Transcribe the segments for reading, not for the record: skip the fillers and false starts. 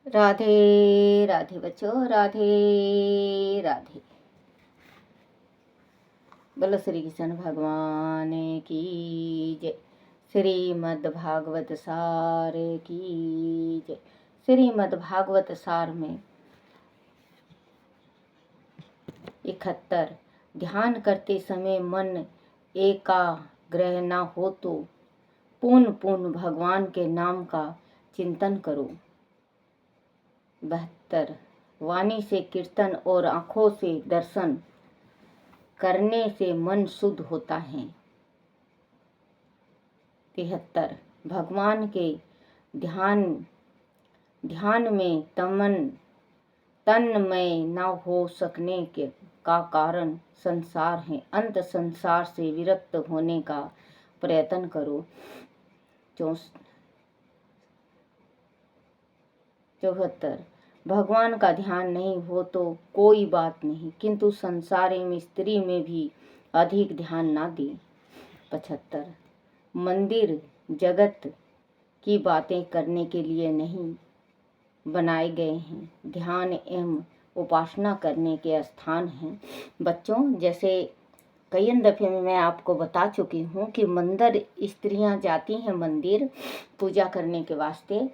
राधे राधे बच्चों, राधे राधे। बोलो श्री कृष्ण भगवान की जय। श्रीमद् भागवत सार की जय। श्रीमद् भागवत सार में 71 ध्यान करते समय मन एकाग्र न हो तो पुनः पुनः भगवान के नाम का चिंतन करो। 72 वाणी से कीर्तन और आँखों से दर्शन करने से मन शुद्ध होता है। 73 भगवान के ध्यान में तन्मय न हो सकने का कारण संसार है। अंत संसार से विरक्त होने का प्रयत्न करो। 74 भगवान का ध्यान नहीं हो तो कोई बात नहीं, किंतु संसार में स्त्री में भी अधिक ध्यान ना दे। 75 मंदिर जगत की बातें करने के लिए नहीं बनाए गए हैं, ध्यान एवं उपासना करने के स्थान हैं। बच्चों, जैसे कई दफे में मैं आपको बता चुकी हूँ कि मंदिर स्त्रियां जाती हैं मंदिर पूजा करने के वास्ते,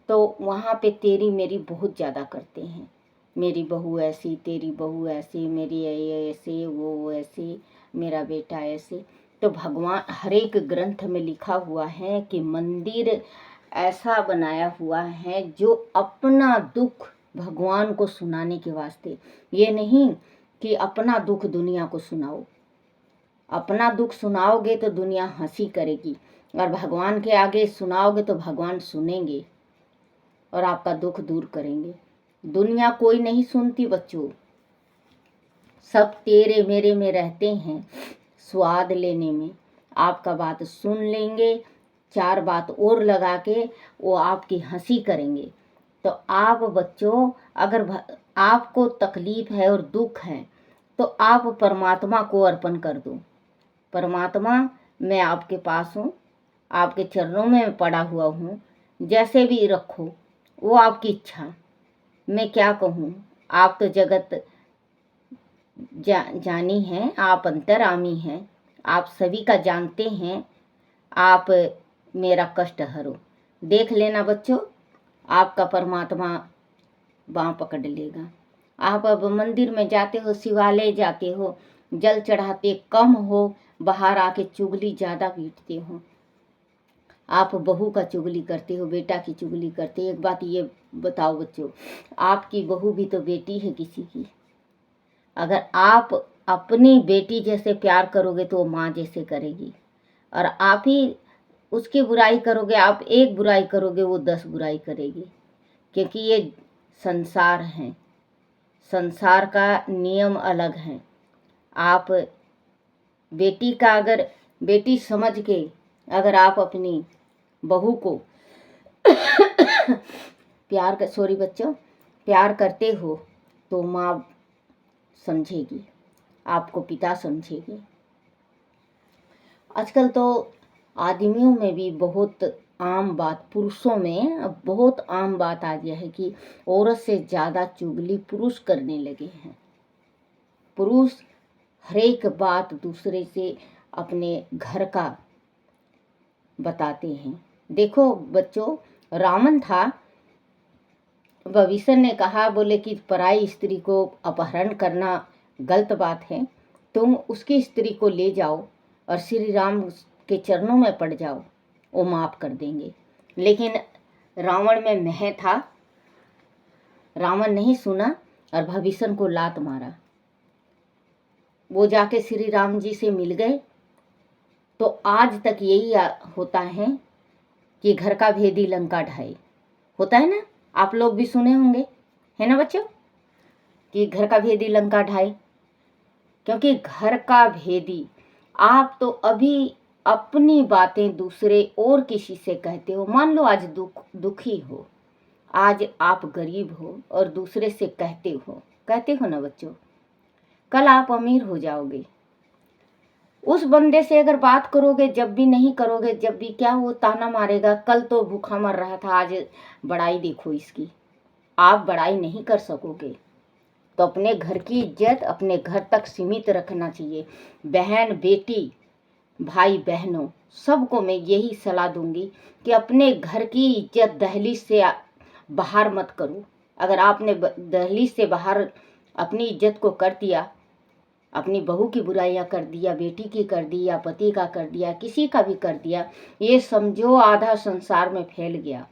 तो वहाँ पे तेरी मेरी बहुत ज़्यादा करते हैं। मेरी बहू ऐसी, तेरी बहू ऐसी, मेरी ऐसे, वो ऐसी, मेरा बेटा ऐसे। तो भगवान हर एक ग्रंथ में लिखा हुआ है कि मंदिर ऐसा बनाया हुआ है जो अपना दुख भगवान को सुनाने के वास्ते। ये नहीं कि अपना दुख दुनिया को सुनाओ। अपना दुख सुनाओगे तो दुनिया हंसी करेगी, और भगवान के आगे सुनाओगे तो भगवान सुनेंगे और आपका दुख दूर करेंगे। दुनिया कोई नहीं सुनती बच्चों, सब तेरे मेरे में रहते हैं स्वाद लेने में। आपका बात सुन लेंगे, 4 बात और लगा के वो आपकी हंसी करेंगे। तो आप बच्चों, अगर आपको तकलीफ है और दुख है तो आप परमात्मा को अर्पण कर दो। परमात्मा, मैं आपके पास हूँ, आपके चरणों में पड़ा हुआ हूँ, जैसे भी रखो वो आपकी इच्छा। मैं क्या कहूँ, आप तो जगत जानी हैं, आप अंतर्यामी हैं, आप सभी का जानते हैं। आप मेरा कष्ट हरो। देख लेना बच्चों, आपका परमात्मा बाँह पकड़ लेगा। आप अब मंदिर में जाते हो, शिवालय जाते हो, जल चढ़ाते कम हो, बाहर आके चुगली ज़्यादा पीटते हो। आप बहू का चुगली करते हो, बेटा की चुगली करते हो। एक बात ये बताओ बच्चों, आपकी बहू भी तो बेटी है किसी की। अगर आप अपनी बेटी जैसे प्यार करोगे तो वो माँ जैसे करेगी, और आप ही उसकी बुराई करोगे, आप एक बुराई करोगे वो 10 बुराई करेगी। क्योंकि ये संसार है, संसार का नियम अलग है। आप बेटी का अगर बेटी समझ के अगर आप अपनी बहू को प्यार करते हो तो माँ समझेगी, आपको पिता समझेगी। आजकल तो आदमियों में भी बहुत आम बात, पुरुषों में अब बहुत आम बात आ गया है कि औरत से ज़्यादा चुगली पुरुष करने लगे हैं। पुरुष हर एक बात दूसरे से अपने घर का बताते हैं। देखो बच्चों, रावण था, विभीषण ने कहा, बोले कि पराई स्त्री को अपहरण करना गलत बात है, तुम उसकी स्त्री को ले जाओ और श्री राम के चरणों में पड़ जाओ, वो माफ़ कर देंगे। लेकिन रावण में मोह था, रावण नहीं सुना और विभीषण को लात मारा। वो जाके श्री राम जी से मिल गए। तो आज तक यही होता है कि घर का भेदी लंका ढाए, होता है ना, आप लोग भी सुने होंगे, है ना बच्चों, कि घर का भेदी लंका ढाए। क्योंकि घर का भेदी, आप तो अभी अपनी बातें दूसरे और किसी से कहते हो। मान लो आज दुखी हो, आज आप गरीब हो और दूसरे से कहते हो ना बच्चों, कल आप अमीर हो जाओगे। उस बंदे से अगर बात करोगे, जब भी नहीं करोगे, जब भी क्या, वो ताना मारेगा, कल तो भूखा मर रहा था, आज बड़ाई देखो इसकी। आप बड़ाई नहीं कर सकोगे। तो अपने घर की इज्जत अपने घर तक सीमित रखना चाहिए। बहन बेटी भाई बहनों सबको मैं यही सलाह दूंगी कि अपने घर की इज्जत दहलीज से बाहर मत करो। अगर आपने दहलीज से बाहर अपनी इज्जत को कर दिया, अपनी बहू की बुराइयां कर दिया, बेटी की कर दी या पति का कर दिया, किसी का भी कर दिया, ये समझो आधा संसार में फैल गया।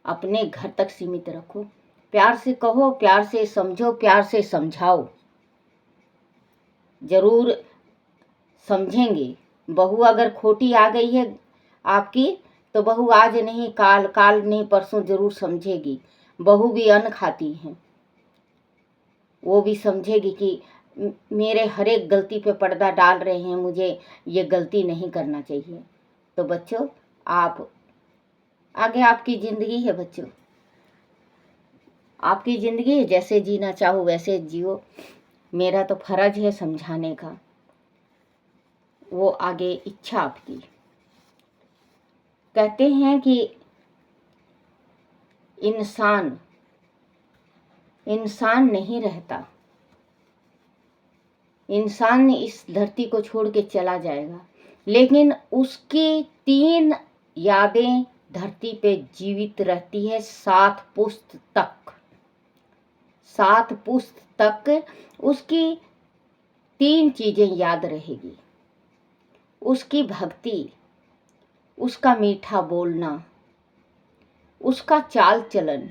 अपने घर तक सीमित रखो। प्यार से कहो, प्यार से समझो, प्यार से समझाओ, जरूर समझेंगे। बहू अगर खोटी आ गई है आपकी तो बहू आज नहीं काल, काल नहीं परसों जरूर समझेगी। बहू भी अन्न खाती है, वो भी समझेगी कि मेरे हर एक गलती पे पर्दा डाल रहे हैं, मुझे ये गलती नहीं करना चाहिए। तो बच्चों आप आगे आपकी ज़िंदगी है, बच्चों आपकी ज़िंदगी है, जैसे जीना चाहो वैसे जियो। मेरा तो फर्ज है समझाने का, वो आगे इच्छा आपकी। कहते हैं कि इंसान नहीं रहता, इंसान इस धरती को छोड़ के चला जाएगा, लेकिन उसकी 3 यादें धरती पे जीवित रहती है 7 पुश्त तक। 7 पुश्त तक उसकी 3 चीजें याद रहेगी। उसकी भक्ति, उसका मीठा बोलना, उसका चाल चलन,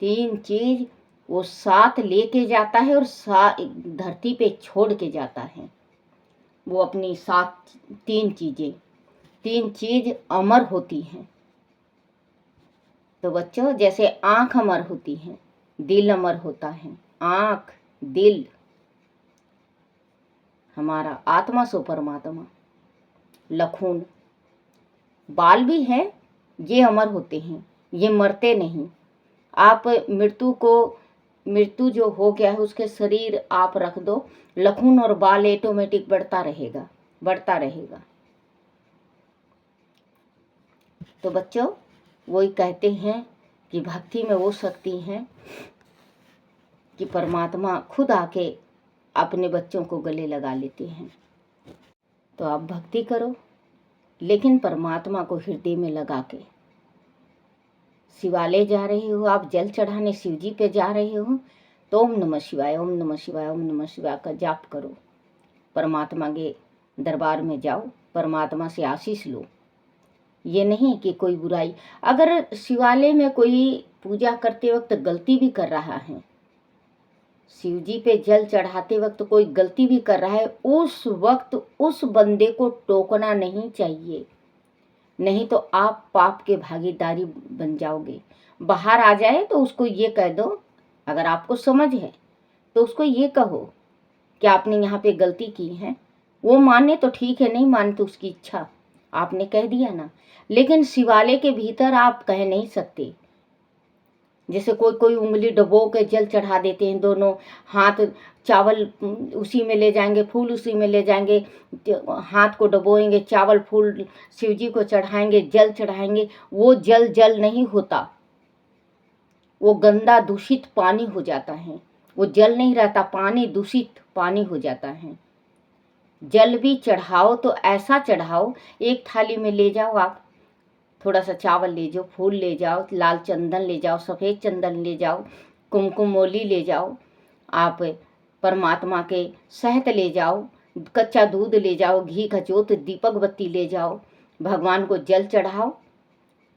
3 चीज वो साथ लेके जाता है और धरती पे छोड़ के जाता है। वो अपनी 3 चीज अमर होती हैं। तो बच्चों जैसे आंख अमर होती है, दिल अमर होता है। आंख दिल हमारा आत्मा सो परमात्मा। लखून बाल भी हैं, ये अमर होते हैं, ये मरते नहीं। आप मृत्यु जो हो गया है उसके शरीर आप रख दो, लखून और बाल ऑटोमेटिक बढ़ता रहेगा। तो बच्चों वही कहते हैं कि भक्ति में वो शक्ति है कि परमात्मा खुद आके अपने बच्चों को गले लगा लेते हैं। तो आप भक्ति करो, लेकिन परमात्मा को हृदय में लगा के। शिवालय जा रहे हो आप, जल चढ़ाने शिव जी पे जा रहे हो, तो ओम नमः शिवाय, ओम नमः शिवाय, ओम नमः शिवाय का जाप करो। परमात्मा के दरबार में जाओ, परमात्मा से आशीष लो। ये नहीं कि कोई बुराई, अगर शिवालय में कोई पूजा करते वक्त गलती भी कर रहा है, शिव जी पे जल चढ़ाते वक्त कोई गलती भी कर रहा है, उस वक्त उस बंदे को टोकना नहीं चाहिए, नहीं तो आप पाप के भागीदारी बन जाओगे। बाहर आ जाए तो उसको ये कह दो, अगर आपको समझ है तो उसको ये कहो कि आपने यहाँ पे गलती की है। वो माने तो ठीक है, नहीं माने तो उसकी इच्छा, आपने कह दिया ना। लेकिन शिवालय के भीतर आप कह नहीं सकते। जैसे कोई उंगली डबो के जल चढ़ा देते हैं, दोनों हाथ चावल उसी में ले जाएंगे, फूल उसी में ले जाएंगे, हाथ को डबोएंगे, चावल फूल शिव जी को चढ़ाएंगे, जल चढ़ाएंगे। वो जल नहीं होता, वो गंदा दूषित पानी हो जाता है। वो जल नहीं रहता, पानी दूषित पानी हो जाता है। जल भी चढ़ाओ तो ऐसा चढ़ाओ, एक थाली में ले जाओ आप, थोड़ा सा चावल ले जाओ, फूल ले जाओ, लाल चंदन ले जाओ, सफ़ेद चंदन ले जाओ, कुमकुम मोली ले जाओ, आप परमात्मा के शहद ले जाओ, कच्चा दूध ले जाओ, घी का जोत दीपक बत्ती ले जाओ, भगवान को जल चढ़ाओ,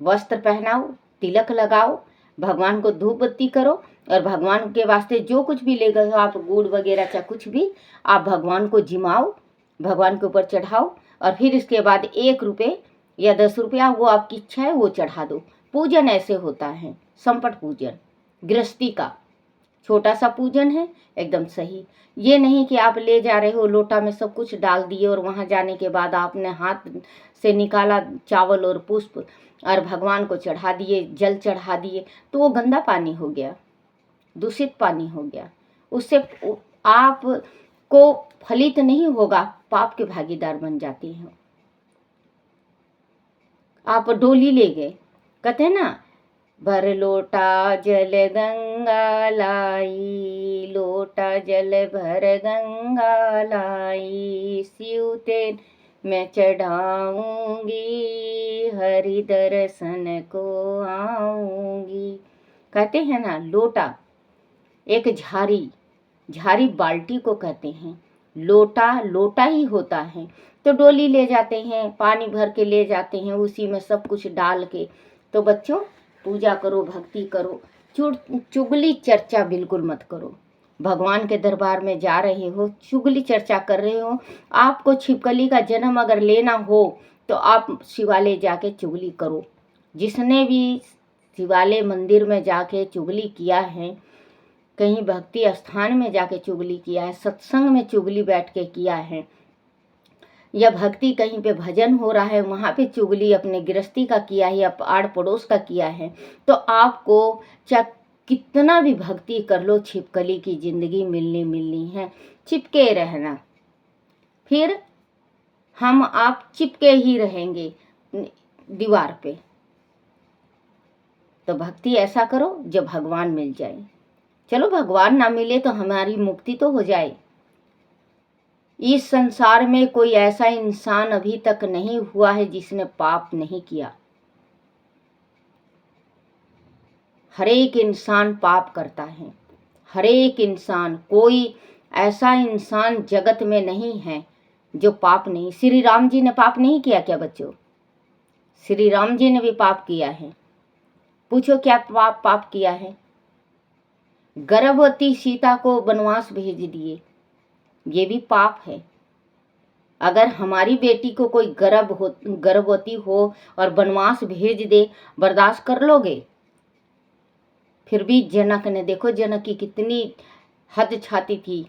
वस्त्र पहनाओ, तिलक लगाओ, भगवान को धूप बत्ती करो, और भगवान के वास्ते जो कुछ भी ले गए हो आप, गुड़ वगैरह चाहे कुछ भी, आप भगवान को जिमाओ, भगवान के ऊपर चढ़ाओ, और फिर इसके बाद 1 रुपये या 10 रुपया, वो आपकी इच्छा है, वो चढ़ा दो। पूजन ऐसे होता है, संपट पूजन, गृहस्थी का छोटा सा पूजन है, एकदम सही। ये नहीं कि आप ले जा रहे हो लोटा में सब कुछ डाल दिए और वहाँ जाने के बाद आपने हाथ से निकाला चावल और पुष्प और भगवान को चढ़ा दिए, जल चढ़ा दिए, तो वो गंदा पानी हो गया, दूषित पानी हो गया। उससे आप को फलित नहीं होगा, पाप के भागीदार बन जाती हैं। आप डोली ले गए, कहते हैं ना, भर लोटा जल गंगा लाई, लोटा जल भर गंगा लाई, शिव तेल मैं चढ़ाऊंगी, हरि दर्शन को आऊंगी। कहते हैं ना, लोटा एक झारी बाल्टी को कहते हैं, लोटा लोटा ही होता है। तो डोली ले जाते हैं, पानी भर के ले जाते हैं, उसी में सब कुछ डाल के। तो बच्चों, पूजा करो, भक्ति करो, चुगली चर्चा बिल्कुल मत करो। भगवान के दरबार में जा रहे हो, चुगली चर्चा कर रहे हो। आपको छिपकली का जन्म अगर लेना हो तो आप शिवालय जाके चुगली करो। जिसने भी शिवालय मंदिर में जाके चुगली किया है, कहीं भक्ति स्थान में जाके चुगली किया है, सत्संग में चुगली बैठ के किया है, या भक्ति कहीं पे भजन हो रहा है वहाँ पे चुगली अपने गृहस्थी का किया है या आड़ पड़ोस का किया है, तो आपको चाहे कितना भी भक्ति कर लो, छिपकली की जिंदगी मिलनी है, चिपके रहना। फिर हम आप चिपके ही रहेंगे दीवार पे। तो भक्ति ऐसा करो जो भगवान मिल जाए। चलो, भगवान ना मिले तो हमारी मुक्ति तो हो जाए। इस संसार में कोई ऐसा इंसान अभी तक नहीं हुआ है जिसने पाप नहीं किया। हर एक इंसान पाप करता है, हर एक इंसान। कोई ऐसा इंसान जगत में नहीं है जो पाप नहीं। श्री राम जी ने पाप नहीं किया क्या बच्चों? श्री राम जी ने भी पाप किया है। पूछो क्या पाप किया है? गर्भवती सीता को वनवास भेज दिए, ये भी पाप है। अगर हमारी बेटी को कोई गर्भवती हो और वनवास भेज दे, बर्दाश्त कर लोगे? फिर भी जनक ने, देखो जनक की कितनी हद छाती थी,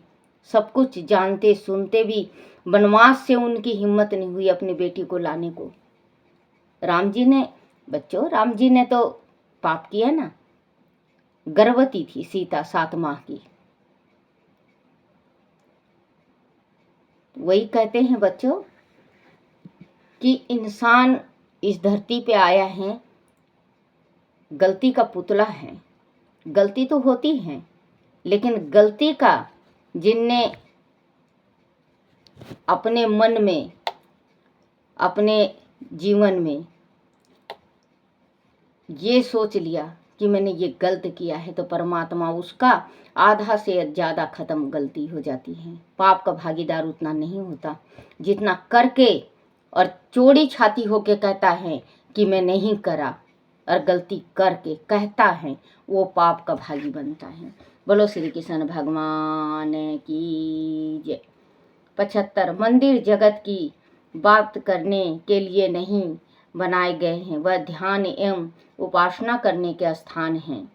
सब कुछ जानते सुनते भी वनवास से उनकी हिम्मत नहीं हुई अपनी बेटी को लाने को। राम जी ने, बच्चों, राम जी ने तो पाप किया ना। गर्भवती थी सीता 7 माह की। वही कहते हैं बच्चों कि इंसान इस धरती पे आया है, गलती का पुतला है। गलती तो होती है, लेकिन गलती का जिनने अपने मन में, अपने जीवन में ये सोच लिया कि मैंने ये गलत किया है, तो परमात्मा उसका आधा से ज़्यादा खत्म गलती हो जाती है। पाप का भागीदार उतना नहीं होता जितना करके और चौड़ी छाती होके कहता है कि मैं नहीं करा, और गलती करके कहता है, वो पाप का भागी बनता है। बोलो श्री कृष्ण भगवान की जय। 75 मंदिर जगत की बात करने के लिए नहीं बनाए गए हैं, वह ध्यान एवं उपासना करने के स्थान हैं।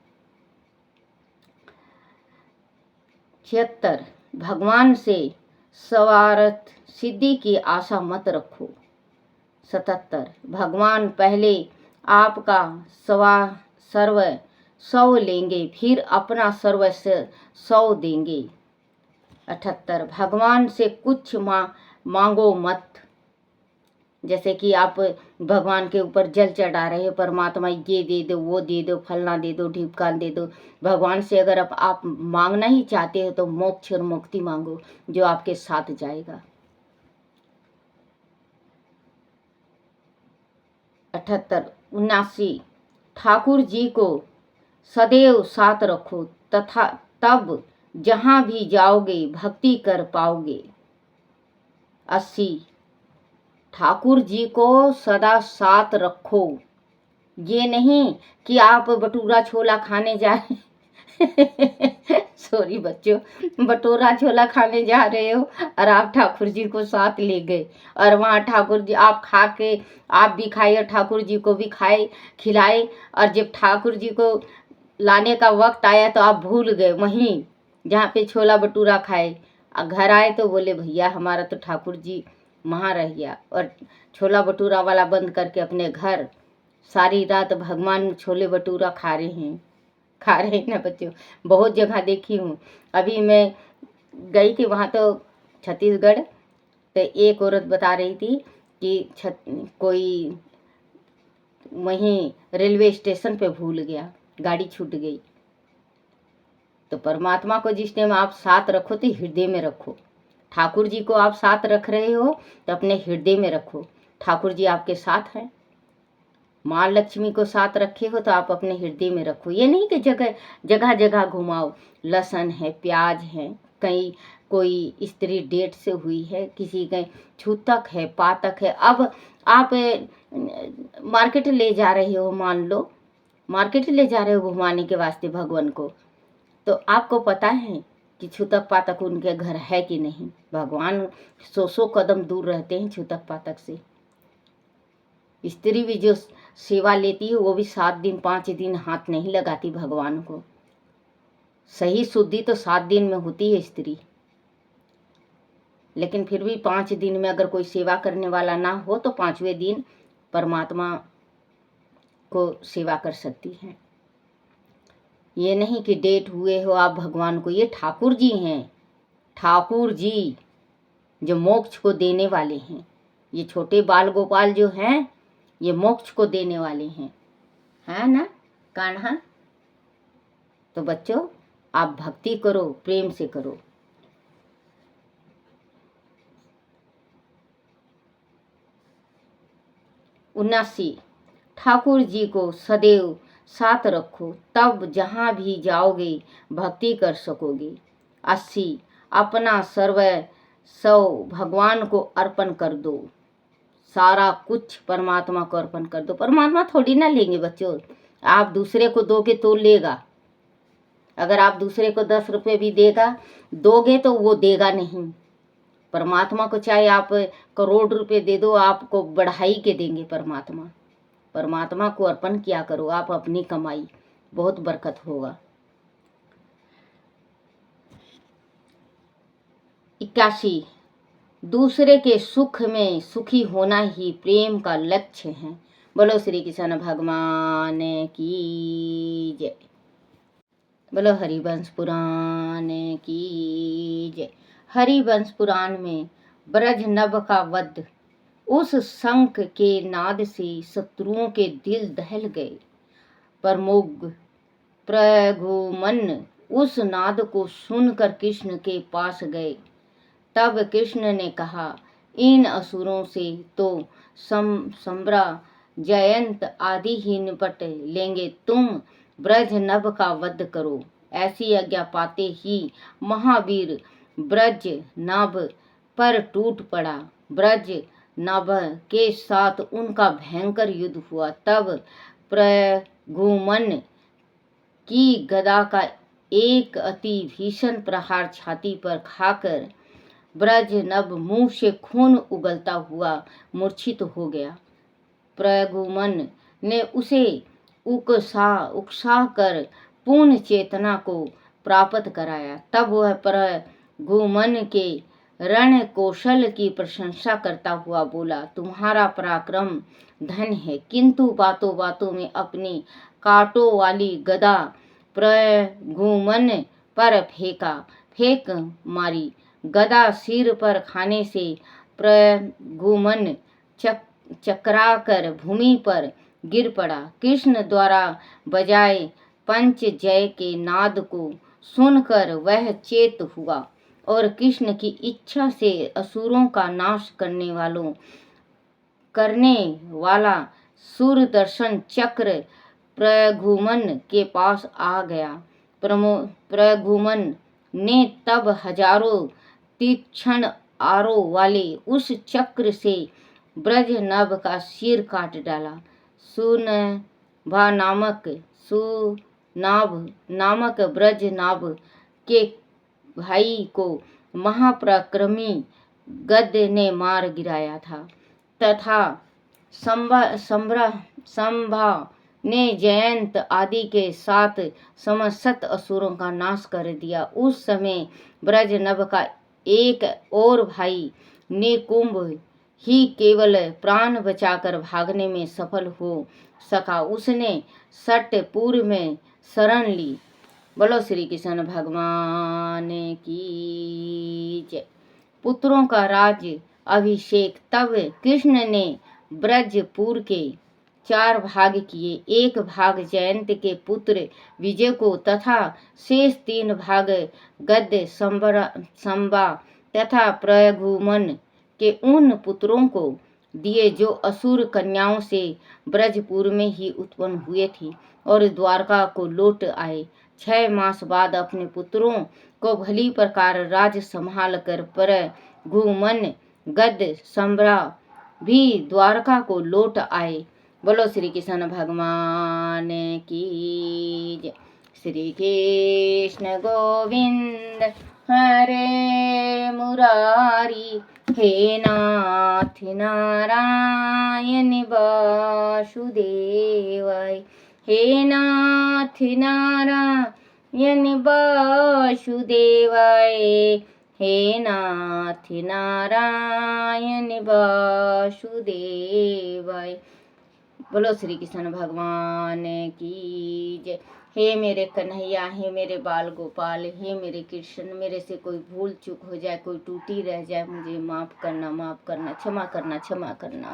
76 भगवान से स्वार्थ सिद्धि की आशा मत रखो। 77 भगवान पहले आपका सर्व सौ लेंगे, फिर अपना सर्वस्व 100 देंगे। 78 भगवान से कुछ मांगो मत। जैसे कि आप भगवान के ऊपर जल चढ़ा रहे हो, परमात्मा ये दे दो, वो दे दो, फलना दे दो, ढिपकान दे दो। भगवान से अगर आप मांगना ही चाहते हो तो मोक्ष और मुक्ति मांगो, जो आपके साथ जाएगा। 78 79 ठाकुर जी को सदैव साथ रखो, तथा तब जहाँ भी जाओगे भक्ति कर पाओगे। 80 ठाकुर जी को सदा साथ रखो। ये नहीं कि आप भटूरा छोला खाने जाए सॉरी बच्चों, भटूरा छोला खाने जा रहे हो और आप ठाकुर जी को साथ ले गए, और वहाँ ठाकुर जी आप खा के आप भी खाए और ठाकुर जी को भी खिलाए, और जब ठाकुर जी को लाने का वक्त आया तो आप भूल गए वहीं जहाँ पे छोला भटूरा खाए। घर आए तो बोले भैया हमारा तो ठाकुर जी वहाँ रह गया, और छोला भटूरा वाला बंद करके अपने घर सारी रात भगवान छोले भटूरा खा रहे हैं ना बच्चों। बहुत जगह देखी हूँ। अभी मैं गई थी वहाँ तो छत्तीसगढ़, तो एक औरत बता रही थी कि कोई वहीं रेलवे स्टेशन पे भूल गया, गाड़ी छूट गई। तो परमात्मा को जिस टाइम आप साथ रखो तो हृदय में रखो। ठाकुर जी को आप साथ रख रहे हो तो अपने हृदय में रखो, ठाकुर जी आपके साथ हैं। माँ लक्ष्मी को साथ रखे हो तो आप अपने हृदय में रखो। ये नहीं कि जगह जगह जगह घुमाओ। लहसुन है, प्याज है, कहीं कोई स्त्री डेट से हुई है, किसी का छूतक है, पातक है। अब आप मार्केट ले जा रहे हो, मान लो मार्केट ले जा रहे हो घुमाने के वास्ते भगवान को, तो आपको पता है कि छूतक पातक उनके घर है कि नहीं। भगवान 100 कदम दूर रहते हैं छूतक पातक से। स्त्री भी जो सेवा लेती है वो भी 7 दिन 5 दिन हाथ नहीं लगाती भगवान को। सही शुद्धि तो 7 दिन में होती है स्त्री, लेकिन फिर भी 5 दिन में अगर कोई सेवा करने वाला ना हो तो 5वें दिन परमात्मा को सेवा कर सकती है। ये नहीं कि डेट हुए हो आप भगवान को। ये ठाकुर जी हैं, ठाकुर जी जो मोक्ष को देने वाले हैं। ये छोटे बाल गोपाल जो हैं ये मोक्ष को देने वाले हैं, है ना कान्हा। तो बच्चों आप भक्ति करो, प्रेम से करो। उन्नासी, ठाकुर जी को सदैव साथ रखो, तब जहाँ भी जाओगे भक्ति कर सकोगे। 80, अपना सर्वस्व भगवान को अर्पण कर दो। सारा कुछ परमात्मा को अर्पण कर दो। परमात्मा थोड़ी ना लेंगे बच्चों, आप दूसरे को दोगे तो लेगा। अगर आप दूसरे को 10 रुपये भी दोगे तो वो देगा नहीं। परमात्मा को चाहे आप करोड़ रुपए दे दो, आपको बढ़ाई के देंगे परमात्मा। परमात्मा को अर्पण किया करो आप अपनी कमाई, बहुत बरकत होगा। 81, दूसरे के सुख में सुखी होना ही प्रेम का लक्ष्य है। बोलो श्री कृष्ण भगवान की जय। बोलो हरिवंश पुराण की जय। हरिवंश पुराण में ब्रज नभ का वध, उस शंख के नाद से शत्रुओं के दिल दहल गए। प्रमुख प्रघुमन उस नाद को सुनकर कृष्ण के पास गए। तब कृष्ण ने कहा, इन असुरों से तो संब्रा जयंत आदि ही निपट लेंगे, तुम ब्रज नभ का वध करो। ऐसी आज्ञा पाते ही महावीर ब्रज नभ पर टूट पड़ा। ब्रज नभ के साथ उनका भयंकर युद्ध हुआ। तब प्रघुमन की गदा का एक अति भीषण प्रहार छाती पर खाकर ब्रज नभ मुंह से खून उगलता हुआ मूर्छित हो गया। प्रघुमन ने उसे उकसा कर पूर्ण चेतना को प्राप्त कराया। तब वह प्रघुमन के रण कौशल की प्रशंसा करता हुआ बोला, तुम्हारा पराक्रम धन है, किंतु बातों बातों में अपनी कांटों वाली गदा प्रघुमन पर फेंक मारी। गदा सिर पर खाने से प्रघुमन चकरा कर भूमि पर गिर पड़ा। कृष्ण द्वारा बजाए पंच जय के नाद को सुनकर वह चेत हुआ और कृष्ण की इच्छा से असुरों का नाश करने वाला सूरदर्शन चक्र प्रघुमन के पास आ गया। प्रघुमन ने तब हजारों तीक्ष्ण आरों वाले उस चक्र से ब्रज नभ का सिर काट डाला। सुनाभ नामक ब्रज नाभ के भाई को महापराक्रमी गद ने मार गिराया था तथा संभा ने जयंत आदि के साथ समस्त असुरों का नाश कर दिया। उस समय ब्रज नभ का एक और भाई निकुंभ ही केवल प्राण बचाकर भागने में सफल हो सका। उसने सटपुर में शरण ली। बोलो श्री कृष्ण भगवान की जय। पुत्रों का राज्य अभिषेक। तब कृष्ण ने ब्रजपुर के 4 भाग किए, एक भाग जयंत के पुत्र विजय को तथा शेष 3 भाग गद्य संबा तथा प्रघुमन के उन पुत्रों को दिए जो असुर कन्याओं से ब्रजपुर में ही उत्पन्न हुए थे और द्वारका को लौट आए। 6 मास बाद अपने पुत्रों को भली प्रकार राज संभाल कर प्रघुमन गद्य संबा भी द्वारका को लौट आए। बोलो श्री कृष्ण भगवान की जय। श्री कृष्ण गोविंद हरे मुरारी, हे नाथ नारायण वासुदेवाय, हे नाथ नारायण वासुदेवाय, हे नाथ नारायण वासुदेवाय। बोलो श्री कृष्ण भगवान की जय। हे मेरे कन्हैया, हे मेरे बाल गोपाल, हे मेरे कृष्ण, मेरे से कोई भूल चूक हो जाए, कोई टूटी रह जाए, मुझे माफ़ करना, क्षमा करना, क्षमा करना।